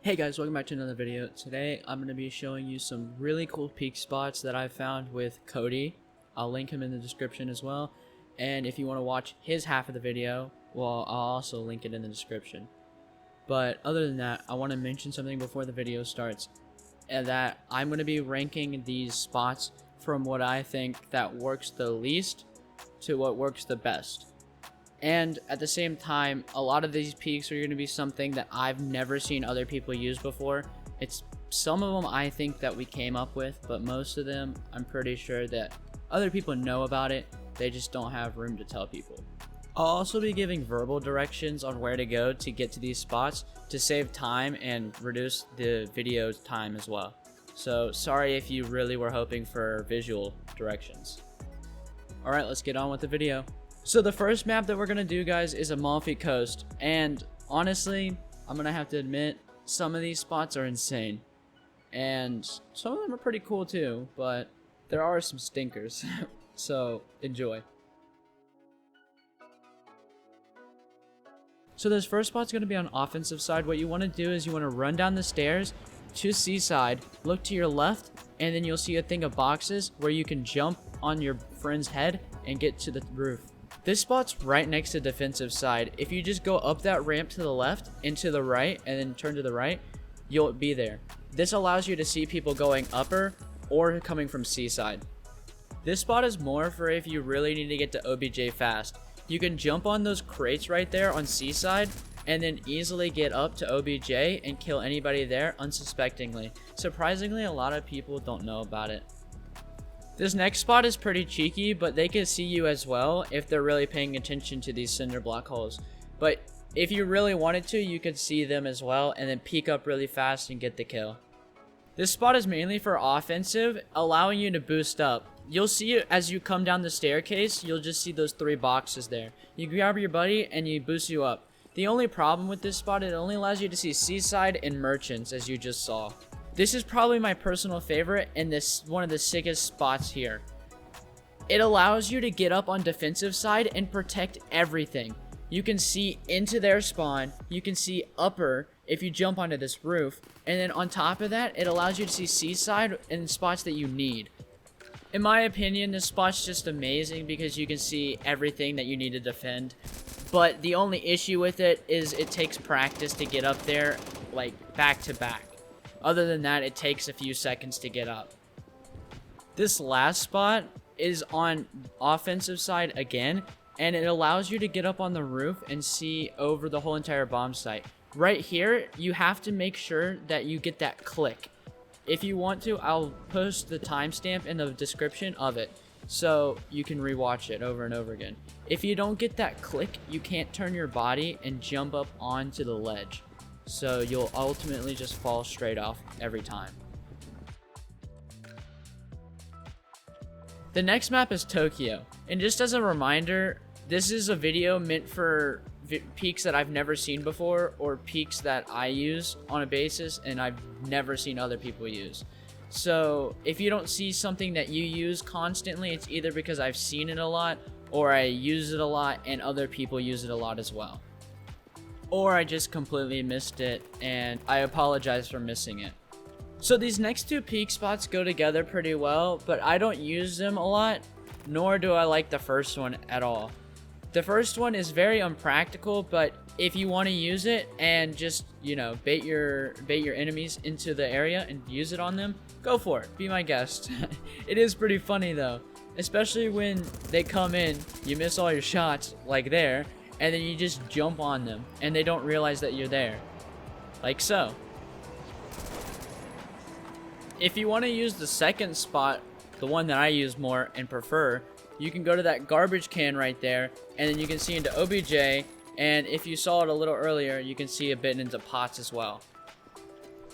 Hey guys, welcome back to another video. Today I'm going to be showing you some really cool peak spots that I found with Cody. I'll link him in the description as well. And if you want to watch his half of the video, well, I'll also link it in the description. But other than that, I want to mention something before the video starts. And that I'm going to be ranking these spots from what I think that works the least to what works the best. And at the same time, a lot of these peaks are going to be something that I've never seen other people use before. It's some of them I think that we came up with, but most of them I'm pretty sure that other people know about it. They just don't have room to tell people. I'll also be giving verbal directions on where to go to get to these spots to save time and reduce the video time as well. So sorry if you really were hoping for visual directions. Alright, let's get on with the video. So the first map that we're going to do, guys, is Amalfi Coast. And honestly, I'm going to have to admit, some of these spots are insane. And some of them are pretty cool too, but there are some stinkers. So enjoy. So this first spot's going to be on offensive side. What you want to do is you want to run down the stairs to seaside, look to your left, and then you'll see a thing of boxes where you can jump on your friend's head and get to the roof. This spot's right next to defensive side. If you just go up that ramp to the left and to the right and then turn to the right, you'll be there. This allows you to see people going upper or coming from seaside. This spot is more for if you really need to get to OBJ fast. You can jump on those crates right there on seaside and then easily get up to OBJ and kill anybody there unsuspectingly. Surprisingly, a lot of people don't know about it. This next spot is pretty cheeky, but they can see you as well if they're really paying attention to these cinder block holes. But if you really wanted to, you could see them as well and then peek up really fast and get the kill. This spot is mainly for offensive, allowing you to boost up. You'll see it as you come down the staircase, you'll just see those three boxes there. You grab your buddy and you boost you up. The only problem with this spot, it only allows you to see seaside and merchants, as you just saw. This is probably my personal favorite and this one of the sickest spots here. It allows you to get up on defensive side and protect everything. You can see into their spawn, you can see upper if you jump onto this roof, and then on top of that, it allows you to see seaside and spots that you need. In my opinion, this spot's just amazing because you can see everything that you need to defend. But the only issue with it is it takes practice to get up there, like back to back. Other than that, it takes a few seconds to get up. This last spot is on offensive side again, and it allows you to get up on the roof and see over the whole entire bomb site. Right here, you have to make sure that you get that click. If you want to, I'll post the timestamp in the description of it, so you can rewatch it over and over again. If you don't get that click, you can't turn your body and jump up onto the ledge. So you'll ultimately just fall straight off every time. The next map is Tokyo. And just as a reminder, this is a video meant for peaks that I've never seen before or peaks that I use on a basis and I've never seen other people use. So if you don't see something that you use constantly, it's either because I've seen it a lot or I use it a lot and other people use it a lot as well. Or I just completely missed it, and I apologize for missing it. So these next two peak spots go together pretty well, but I don't use them a lot, nor do I like the first one at all. The first one is very unpractical, but if you want to use it and just, bait your enemies into the area and use it on them, go for it. Be my guest. It is pretty funny though, especially when they come in, you miss all your shots like there, and then you just jump on them, and they don't realize that you're there. Like so. If you want to use the second spot, the one that I use more and prefer, you can go to that garbage can right there, and then you can see into OBJ, and if you saw it a little earlier, you can see a bit into pots as well.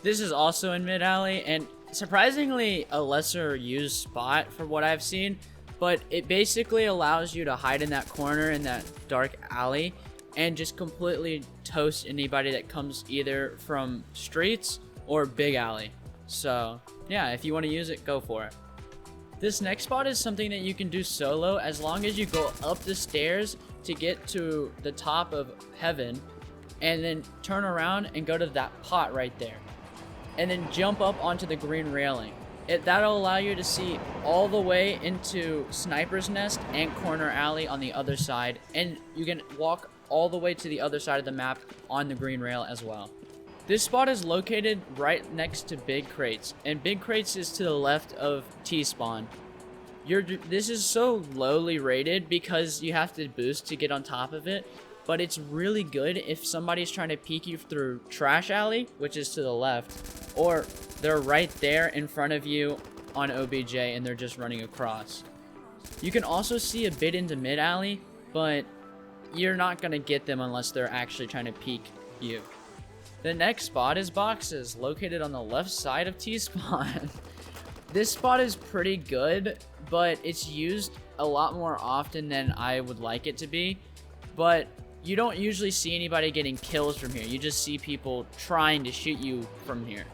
This is also in mid-alley, and surprisingly a lesser used spot from what I've seen. But it basically allows you to hide in that corner in that dark alley and just completely toast anybody that comes either from streets or big alley. So yeah, if you want to use it, go for it. This next spot is something that you can do solo as long as you go up the stairs to get to the top of heaven and then turn around and go to that pot right there, and then jump up onto the green railing. That'll allow you to see all the way into Sniper's Nest and Corner Alley on the other side, and you can walk all the way to the other side of the map on the green rail as well. This spot is located right next to Big Crates, and Big Crates is to the left of T-Spawn. This is so lowly rated because you have to boost to get on top of it, but it's really good if somebody's trying to peek you through Trash Alley, which is to the left, or they're right there in front of you on OBJ and they're just running across. You can also see a bit into Mid Alley, but you're not going to get them unless they're actually trying to peek you. The next spot is Boxes, located on the left side of T-Spawn. This spot is pretty good, but it's used a lot more often than I would like it to be. But you don't usually see anybody getting kills from here. You just see people trying to shoot you from here.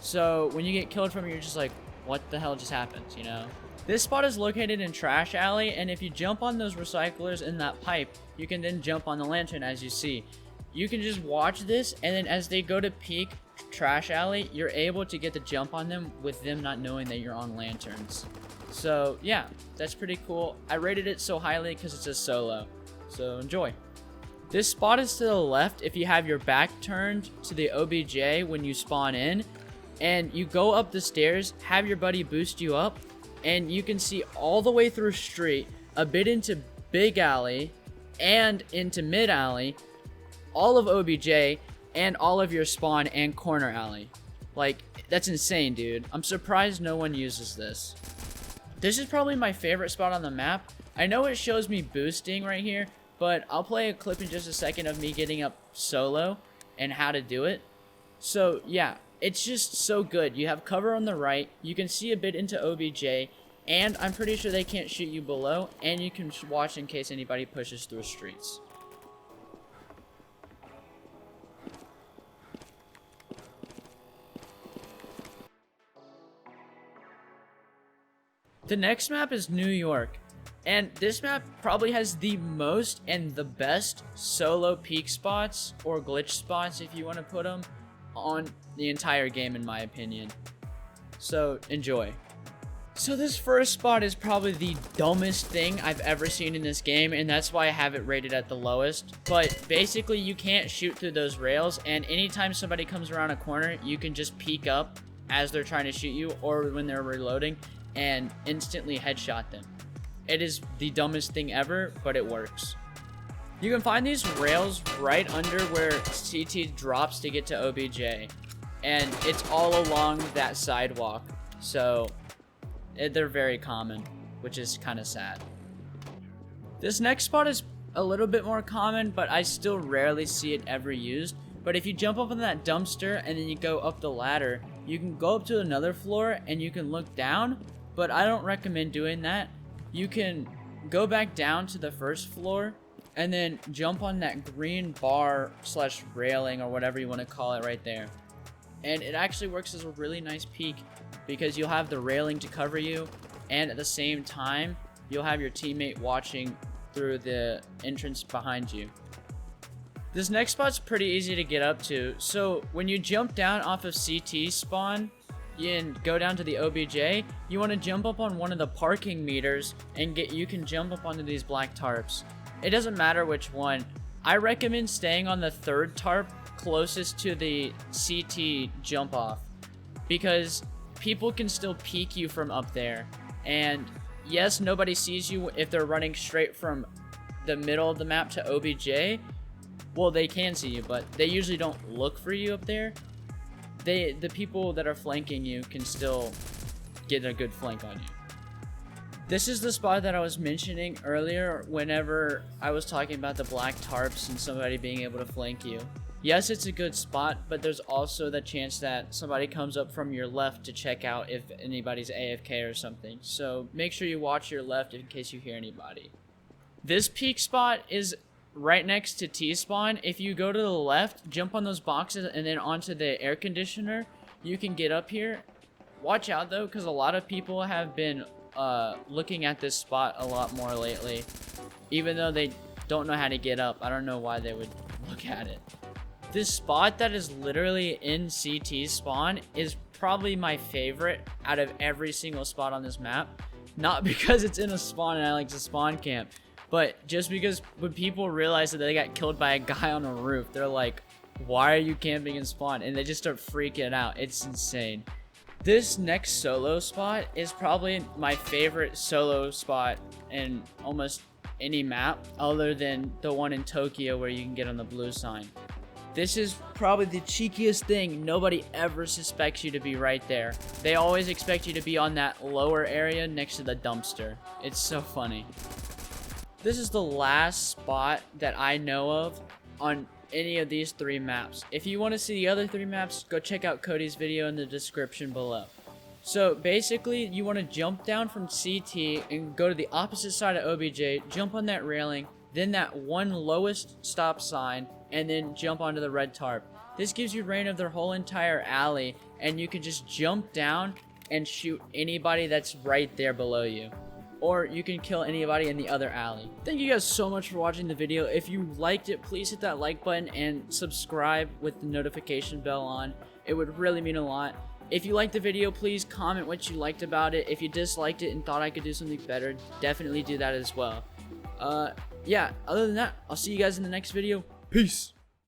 So when you get killed from here, you're just like, what the hell just happened, you know? This spot is located in Trash Alley, and if you jump on those recyclers in that pipe, you can then jump on the lantern, as you see. You can just watch this, and then as they go to peek Trash Alley, you're able to get the jump on them with them not knowing that you're on lanterns. So yeah, that's pretty cool. I rated it so highly because it's a solo, so enjoy. This spot is to the left if you have your back turned to the OBJ when you spawn in, and you go up the stairs, have your buddy boost you up, and you can see all the way through street, a bit into Big Alley, and into Mid Alley, all of OBJ, and all of your spawn and Corner Alley. Like, that's insane, dude. I'm surprised no one uses this. This is probably my favorite spot on the map. I know it shows me boosting right here, but I'll play a clip in just a second of me getting up solo and how to do it. So yeah, it's just so good. You have cover on the right, you can see a bit into OBJ, and I'm pretty sure they can't shoot you below, and you can watch in case anybody pushes through streets. The next map is New York, and this map probably has the most and the best solo peak spots, or glitch spots if you want to put them, on the entire game in my opinion. So enjoy. So this first spot is probably the dumbest thing I've ever seen in this game, and that's why I have it rated at the lowest. But basically you can't shoot through those rails, and anytime somebody comes around a corner, you can just peek up as they're trying to shoot you or when they're reloading and instantly headshot them. It is the dumbest thing ever, but it works. You can find these rails right under where CT drops to get to OBJ, and it's all along that sidewalk, so they're very common, which is kind of sad. This next spot is a little bit more common, but I still rarely see it ever used. But if you jump up on that dumpster and then you go up the ladder, you can go up to another floor and you can look down, but I don't recommend doing that. You can go back down to the first floor and then jump on that green bar slash railing or whatever you want to call it right there. And it actually works as a really nice peek because you'll have the railing to cover you, and at the same time you'll have your teammate watching through the entrance behind you. This next spot's pretty easy to get up to. So when you jump down off of CT spawn and go down to the OBJ, you want to jump up on one of the parking meters and you can jump up onto these black tarps. It doesn't matter which one. I recommend staying on the third tarp closest to the CT jump off, because people can still peek you from up there. And yes, nobody sees you if they're running straight from the middle of the map to OBJ. Well, they can see you, but they usually don't look for you up there. The people that are flanking you can still get a good flank on you. This is the spot that I was mentioning earlier whenever I was talking about the black tarps and somebody being able to flank you. Yes, it's a good spot, but there's also the chance that somebody comes up from your left to check out if anybody's AFK or something. So make sure you watch your left in case you hear anybody. This peak spot is right next to T-spawn. If you go to the left, jump on those boxes and then onto the air conditioner, you can get up here. Watch out though, because a lot of people have been looking at this spot a lot more lately, even though they don't know how to get up. I don't know why they would look at it. This spot that is literally in CT spawn is probably my favorite out of every single spot on this map. Not because it's in a spawn and I like to spawn camp, but just because when people realize that they got killed by a guy on a roof, they're like, why are you camping in spawn? And they just start freaking out. It's insane. This next solo spot is probably my favorite solo spot in almost any map other than the one in Tokyo where you can get on the blue sign. This is probably the cheekiest thing. Nobody ever suspects you to be right there. They always expect you to be on that lower area next to the dumpster. It's so funny. This is the last spot that I know of on any of these 3 maps. If you want to see the other 3 maps, go check out Cody's video in the description below. So basically, you want to jump down from CT and go to the opposite side of OBJ, jump on that railing, then that one lowest stop sign, and then jump onto the red tarp. This gives you reign of their whole entire alley, and you can just jump down and shoot anybody that's right there below you. Or you can kill anybody in the other alley. Thank you guys so much for watching the video. If you liked it, please hit that like button and subscribe with the notification bell on. It would really mean a lot. If you liked the video, please comment what you liked about it. If you disliked it and thought I could do something better, definitely do that as well. Yeah, other than that, I'll see you guys in the next video. Peace!